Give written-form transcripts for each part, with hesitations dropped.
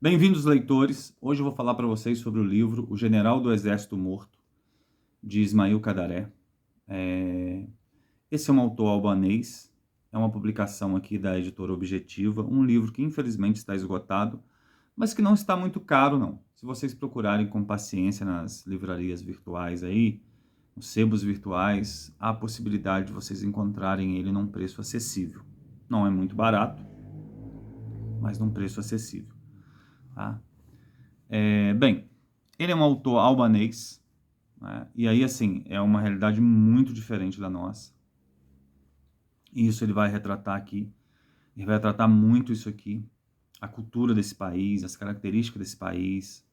Bem-vindos, leitores. Hoje eu vou falar para vocês sobre o livro O General do Exército Morto, de Ismail Qadaré. Esse é um autor albanês, é uma publicação aqui da editora Objetiva, um livro que infelizmente está esgotado, mas que não está muito caro, não. Se vocês procurarem com paciência nas livrarias virtuais aí, nos sebos virtuais, há a possibilidade de vocês encontrarem ele num preço acessível. Não é muito barato, mas num preço acessível. Tá? Bem, ele é um autor albanês, né? E aí, assim, é uma realidade muito diferente da nossa. E isso ele vai retratar aqui. Ele vai tratar muito isso aqui. A cultura desse país, as características desse país,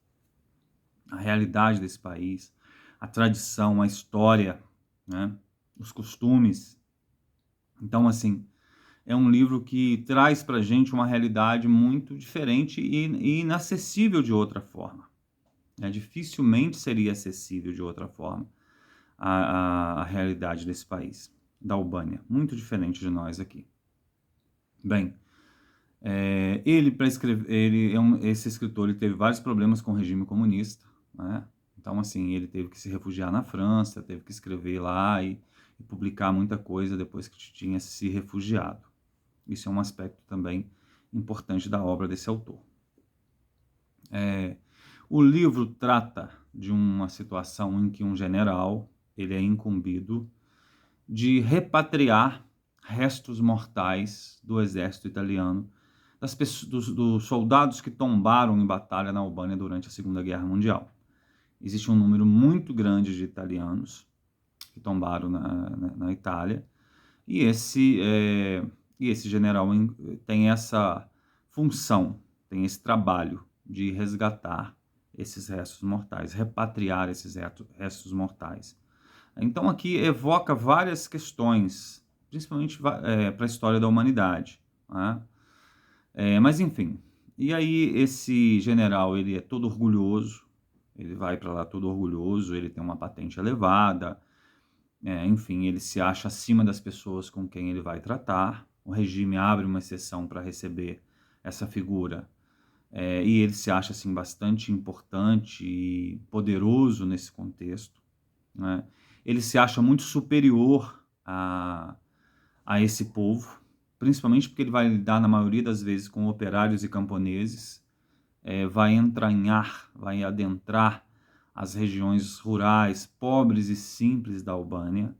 a realidade desse país, a tradição, a história, né? Os costumes. Então, assim, é um livro que traz pra gente uma realidade muito diferente e inacessível de outra forma. Dificilmente seria acessível de outra forma a realidade desse país, da Albânia, muito diferente de nós aqui. Bem, para escrever, esse escritor ele teve vários problemas com o regime comunista, né? Então, assim, ele teve que se refugiar na França, teve que escrever lá e publicar muita coisa depois que tinha se refugiado. Isso é um aspecto também importante da obra desse autor. O livro trata de uma situação em que um general ele é incumbido de repatriar restos mortais do exército italiano, dos soldados que tombaram em batalha na Albânia durante a Segunda Guerra Mundial. Existe um número muito grande de italianos que tombaram na Itália, e esse general tem essa função, tem esse trabalho de resgatar esses restos mortais, repatriar esses restos mortais. Então aqui evoca várias questões, principalmente para a história da humanidade, né? Mas enfim, e aí esse general ele é todo orgulhoso, ele vai para lá todo orgulhoso, ele tem uma patente elevada, enfim, ele se acha acima das pessoas com quem ele vai tratar. O regime abre uma exceção para receber essa figura. E ele se acha assim, bastante importante e poderoso nesse contexto, né? Ele se acha muito superior a esse povo, principalmente porque ele vai lidar, na maioria das vezes, com operários e camponeses, vai entranhar, vai adentrar as regiões rurais, pobres e simples da Albânia.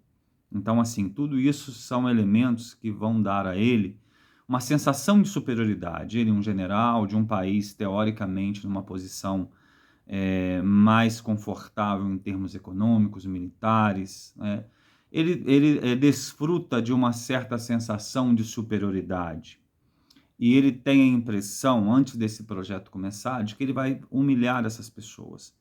Então, assim, tudo isso são elementos que vão dar a ele uma sensação de superioridade. Ele é um general de um país, teoricamente, numa posição mais confortável em termos econômicos, militares, né? Ele desfruta de uma certa sensação de superioridade. E ele tem a impressão, antes desse projeto começar, de que ele vai humilhar essas pessoas.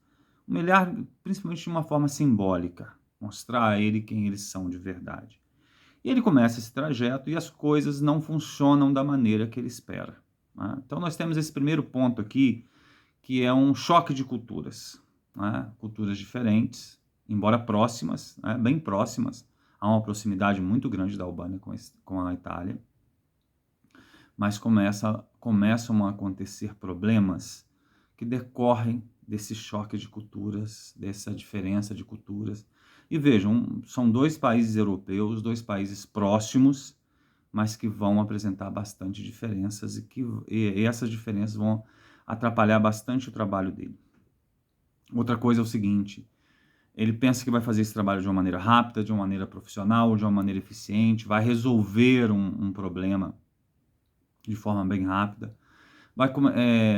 Humilhar principalmente de uma forma simbólica, mostrar a ele quem eles são de verdade. E ele começa esse trajeto e as coisas não funcionam da maneira que ele espera, né? Então nós temos esse primeiro ponto aqui, que é um choque de culturas, né? Culturas diferentes, embora próximas, né? Bem próximas, há uma proximidade muito grande da Albânia com a Itália, mas começam a acontecer problemas que decorrem desse choque de culturas, dessa diferença de culturas. E vejam, são dois países europeus, dois países próximos, mas que vão apresentar bastante diferenças e essas diferenças vão atrapalhar bastante o trabalho dele. Outra coisa é o seguinte, ele pensa que vai fazer esse trabalho de uma maneira rápida, de uma maneira profissional, de uma maneira eficiente, vai resolver um problema de forma bem rápida, vai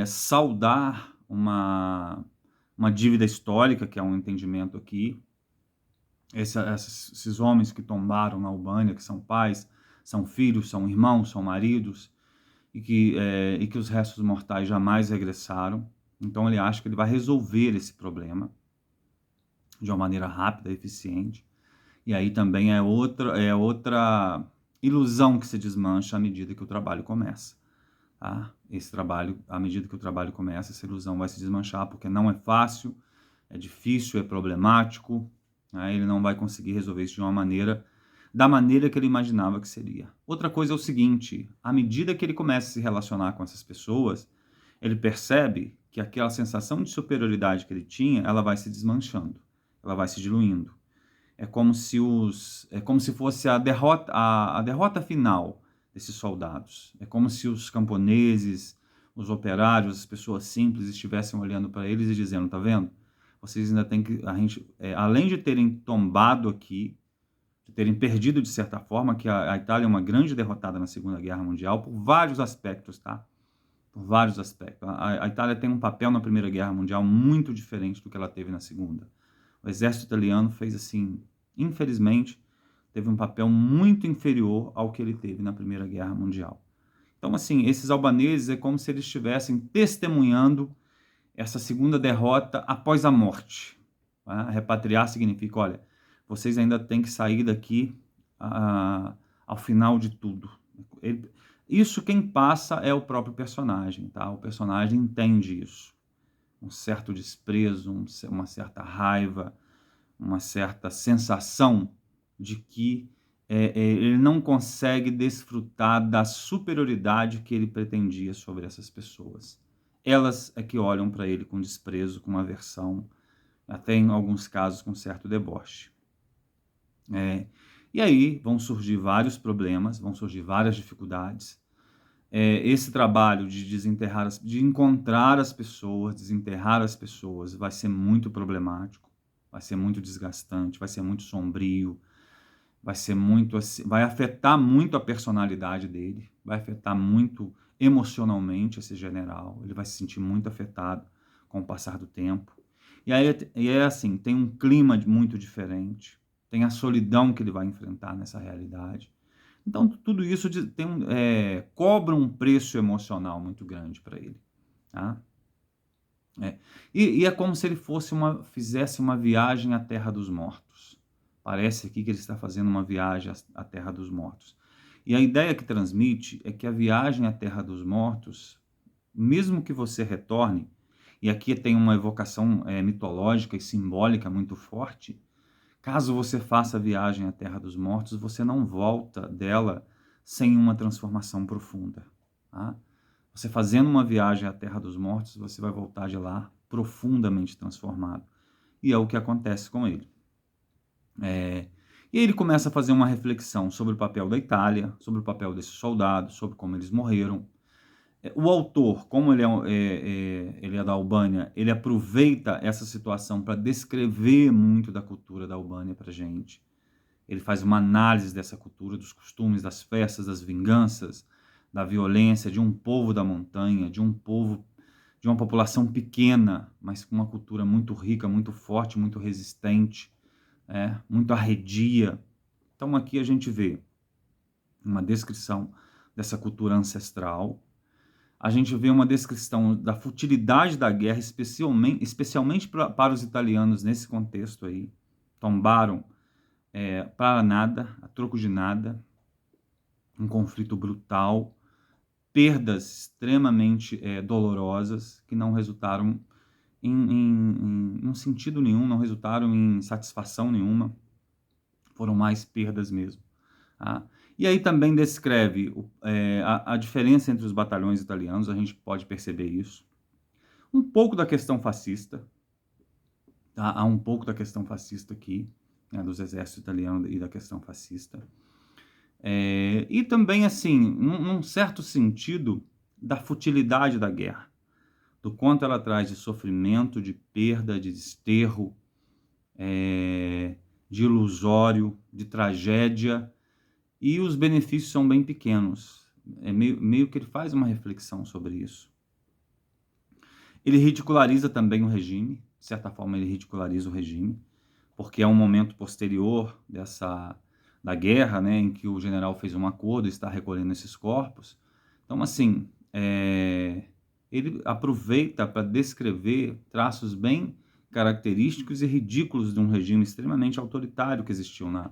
saldar uma dívida histórica, que é um entendimento aqui. Esses homens que tombaram na Albânia, que são pais, são filhos, são irmãos, são maridos, e que os restos mortais jamais regressaram. Então ele acha que ele vai resolver esse problema de uma maneira rápida e eficiente. E aí também é outra ilusão que se desmancha à medida que o trabalho começa. Tá? Esse trabalho, à medida que o trabalho começa, essa ilusão vai se desmanchar, porque não é fácil, é difícil, é problemático, né? Ele não vai conseguir resolver isso da maneira que ele imaginava que seria. Outra coisa é o seguinte, à medida que ele começa a se relacionar com essas pessoas, ele percebe que aquela sensação de superioridade que ele tinha, ela vai se desmanchando, ela vai se diluindo. É como se fosse a derrota final desses soldados. É como se os camponeses, os operários, as pessoas simples estivessem olhando para eles e dizendo: tá vendo? Vocês ainda têm que, além de terem tombado aqui, de terem perdido de certa forma, que a Itália é uma grande derrotada na Segunda Guerra Mundial por vários aspectos, tá? Por vários aspectos. A Itália tem um papel na Primeira Guerra Mundial muito diferente do que ela teve na Segunda. O exército italiano fez assim, infelizmente, teve um papel muito inferior ao que ele teve na Primeira Guerra Mundial. Então, assim, esses albaneses é como se eles estivessem testemunhando essa segunda derrota após a morte. Tá? Repatriar significa, olha, vocês ainda têm que sair daqui ao final de tudo. Isso quem passa é o próprio personagem, tá? O personagem entende isso. Um certo desprezo, uma certa raiva, uma certa sensação de que ele não consegue desfrutar da superioridade que ele pretendia sobre essas pessoas. Elas é que olham para ele com desprezo, com aversão, até em alguns casos com certo deboche. E aí vão surgir vários problemas, vão surgir várias dificuldades. Esse trabalho de encontrar as pessoas, desenterrar as pessoas, vai ser muito problemático, vai ser muito desgastante, vai ser muito sombrio, vai afetar muito a personalidade dele, vai afetar muito emocionalmente esse general, ele vai se sentir muito afetado com o passar do tempo. E aí assim, tem um clima muito diferente, tem a solidão que ele vai enfrentar nessa realidade. Então, tudo isso cobra um preço emocional muito grande para ele. Tá? E é como se ele fizesse uma viagem à Terra dos Mortos. Parece aqui que ele está fazendo uma viagem à Terra dos Mortos. E a ideia que transmite é que a viagem à Terra dos Mortos, mesmo que você retorne, e aqui tem uma evocação mitológica e simbólica muito forte, caso você faça a viagem à Terra dos Mortos, você não volta dela sem uma transformação profunda. Tá? Você fazendo uma viagem à Terra dos Mortos, você vai voltar de lá profundamente transformado. E é o que acontece com ele. E ele começa a fazer uma reflexão sobre o papel da Itália, sobre o papel desses soldados, sobre como eles morreram. O autor, como ele é da Albânia, ele aproveita essa situação para descrever muito da cultura da Albânia para a gente. Ele faz uma análise dessa cultura, dos costumes, das festas, das vinganças, da violência de um povo da montanha, de um povo, de uma população pequena, mas com uma cultura muito rica, muito forte, muito resistente, muito arredia. Então aqui a gente vê uma descrição dessa cultura ancestral. A gente vê uma descrição da futilidade da guerra, especialmente para os italianos nesse contexto aí. Tombaram para nada, a troco de nada, um conflito brutal, perdas extremamente dolorosas que não resultaram em sentido nenhum, não resultaram em satisfação nenhuma, foram mais perdas mesmo. Tá? E aí também descreve a diferença entre os batalhões italianos, a gente pode perceber isso. Um pouco da questão fascista, tá? Há um pouco da questão fascista aqui, dos exércitos italianos e da questão fascista. E também, assim, num certo sentido, da futilidade da guerra, do quanto ela traz de sofrimento, de perda, de desterro, de ilusório, de tragédia, e os benefícios são bem pequenos. Meio que ele faz uma reflexão sobre isso. Ele ridiculariza também o regime, de certa forma ele ridiculariza o regime, porque é um momento posterior da guerra, né, em que o general fez um acordo e está recolhendo esses corpos. Então, assim, ele aproveita para descrever traços bem característicos e ridículos de um regime extremamente autoritário que existiu na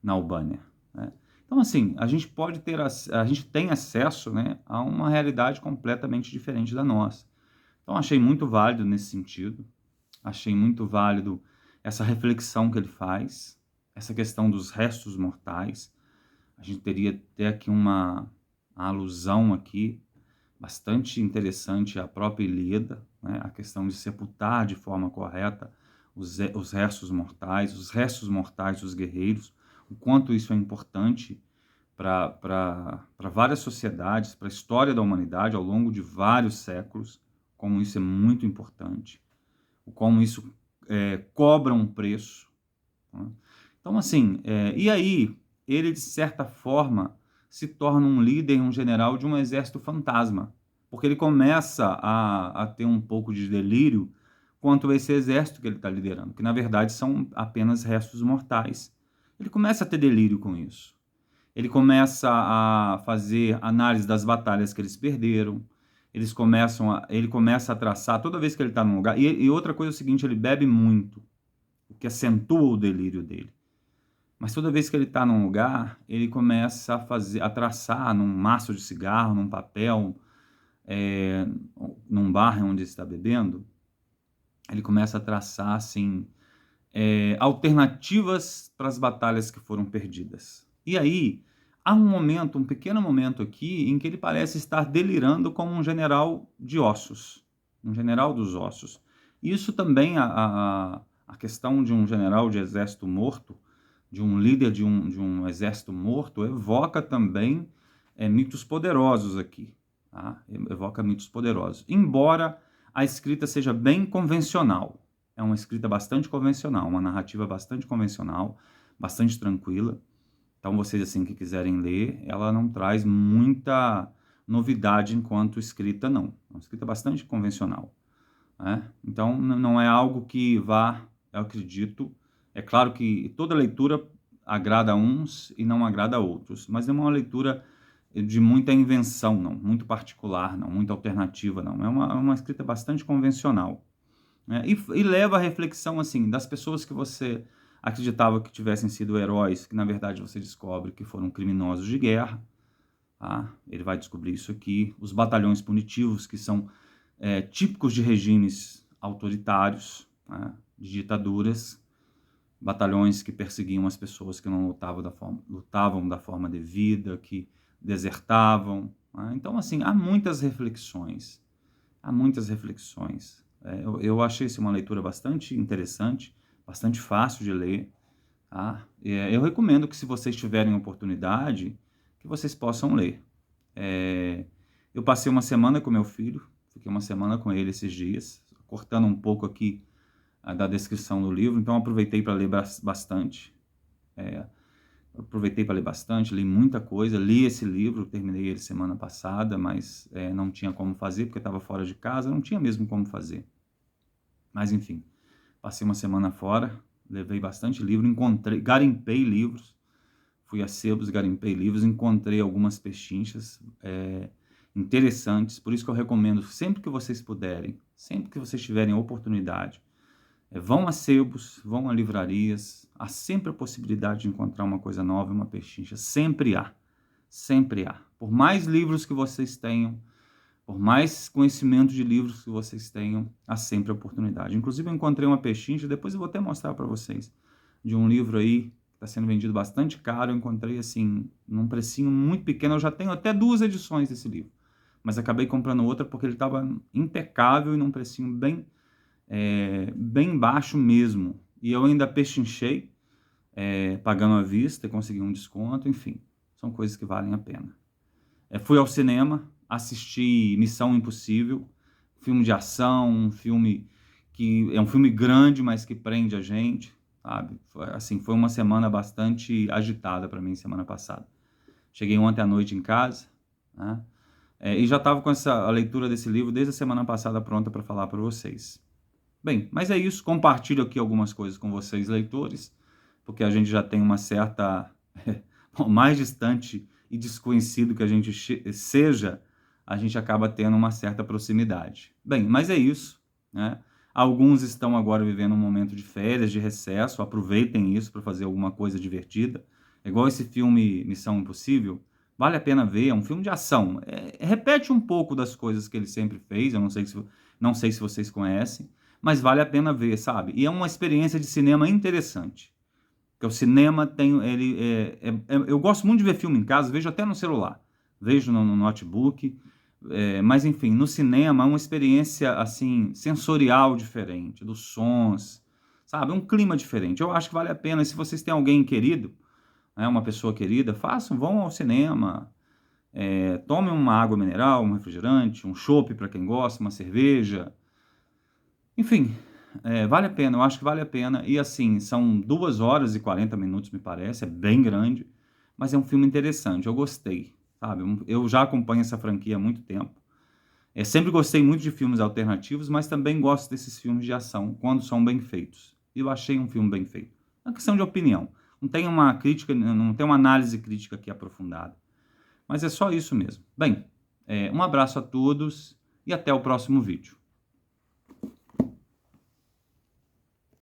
Albânia. Né? Então, assim, a gente tem acesso, né, a uma realidade completamente diferente da nossa. Então, achei muito válido nesse sentido. Achei muito válido essa reflexão que ele faz, essa questão dos restos mortais. A gente teria até aqui uma alusão aqui bastante interessante a própria Ilíada, né? A questão de sepultar de forma correta os restos mortais, dos guerreiros, o quanto isso é importante para várias sociedades, para a história da humanidade ao longo de vários séculos, como isso é muito importante, como isso cobra um preço. Né? Então, assim, e aí ele, de certa forma, se torna um líder, um general de um exército fantasma, porque ele começa a ter um pouco de delírio quanto a esse exército que ele está liderando, que na verdade são apenas restos mortais. Ele começa a ter delírio com isso. Ele começa a fazer análise das batalhas que eles perderam. Ele começa a traçar toda vez que ele está num lugar. E outra coisa é o seguinte: ele bebe muito, o que acentua o delírio dele. Mas toda vez que ele está num lugar, ele começa a traçar num maço de cigarro, num papel, num bar onde ele está bebendo, ele começa a traçar assim alternativas para as batalhas que foram perdidas. E aí há um pequeno momento aqui, em que ele parece estar delirando como um general de ossos, um general dos ossos. Isso também, a questão de um general de exército morto, de um líder de um exército morto, evoca também mitos poderosos aqui. Tá? Evoca mitos poderosos. Embora a escrita seja bem convencional, é uma escrita bastante convencional, uma narrativa bastante convencional, bastante tranquila. Então, vocês, assim, que quiserem ler, ela não traz muita novidade enquanto escrita, não. É uma escrita bastante convencional. Né? Então, não é algo que vá, eu acredito. É claro que toda leitura agrada a uns e não agrada a outros, mas não é uma leitura de muita invenção, não, muito particular, não, muita alternativa, não. É uma escrita bastante convencional. Né? E leva à reflexão, assim, das pessoas que você acreditava que tivessem sido heróis, que na verdade você descobre que foram criminosos de guerra. Tá? Ele vai descobrir isso aqui. Os batalhões punitivos, que são típicos de regimes autoritários, né? De ditaduras, batalhões que perseguiam as pessoas que não lutavam da forma devida, que desertavam. Né? Então, assim, há muitas reflexões. Há muitas reflexões. Eu achei isso uma leitura bastante interessante, bastante fácil de ler. Tá? Eu recomendo que, se vocês tiverem oportunidade, que vocês possam ler. Eu passei uma semana com meu filho, fiquei uma semana com ele esses dias, cortando um pouco aqui da descrição do livro, então aproveitei para ler bastante. Li muita coisa, li esse livro, terminei ele semana passada, mas não tinha como fazer, porque estava fora de casa, não tinha mesmo como fazer. Mas, enfim, passei uma semana fora, levei bastante livro, garimpei livros, fui a sebos, garimpei livros, encontrei algumas pechinchas interessantes, por isso que eu recomendo, sempre que vocês puderem, sempre que vocês tiverem oportunidade, vão a sebos, vão a livrarias, há sempre a possibilidade de encontrar uma coisa nova, uma pechincha, sempre há, sempre há. Por mais livros que vocês tenham, por mais conhecimento de livros que vocês tenham, há sempre a oportunidade. Inclusive, eu encontrei uma pechincha, depois eu vou até mostrar para vocês, de um livro aí que está sendo vendido bastante caro. Eu encontrei, assim, num precinho muito pequeno. Eu já tenho até 2 edições desse livro, mas acabei comprando outra porque ele estava impecável e num precinho bem baixo mesmo. E eu ainda pechinchei, pagando à vista, e consegui um desconto. Enfim, são coisas que valem a pena. Fui ao cinema, assisti Missão Impossível, filme de ação, um filme que é um filme grande, mas que prende a gente, sabe? Foi uma semana bastante agitada para mim, semana passada. Cheguei ontem à noite em casa, né? E já estava com a leitura desse livro desde a semana passada pronta para falar para vocês. Bem, mas é isso. Compartilho aqui algumas coisas com vocês, leitores, porque a gente já tem uma certa... mais distante e desconhecido que a gente seja, a gente acaba tendo uma certa proximidade. Bem, mas é isso, né? Alguns estão agora vivendo um momento de férias, de recesso, aproveitem isso para fazer alguma coisa divertida. Igual esse filme Missão Impossível, vale a pena ver, é um filme de ação. Repete um pouco das coisas que ele sempre fez, eu não sei se vocês conhecem, mas vale a pena ver, sabe? E é uma experiência de cinema interessante. Porque o cinema tem... eu gosto muito de ver filme em casa, vejo até no celular, vejo no notebook, Mas enfim, no cinema é uma experiência assim sensorial diferente, dos sons, sabe? Um clima diferente. Eu acho que vale a pena. E se vocês têm alguém querido, né, uma pessoa querida, vão ao cinema, tomem uma água mineral, um refrigerante, um chopp para quem gosta, uma cerveja. Enfim, vale a pena. Eu acho que vale a pena. E assim, são 2 horas e 40 minutos, me parece. É bem grande, mas é um filme interessante. Eu gostei, sabe? Eu já acompanho essa franquia há muito tempo. Sempre gostei muito de filmes alternativos, mas também gosto desses filmes de ação, quando são bem feitos. E eu achei um filme bem feito. É uma questão de opinião. Não tem uma crítica, não tem uma análise crítica aqui aprofundada. Mas é só isso mesmo. Bem, um abraço a todos e até o próximo vídeo.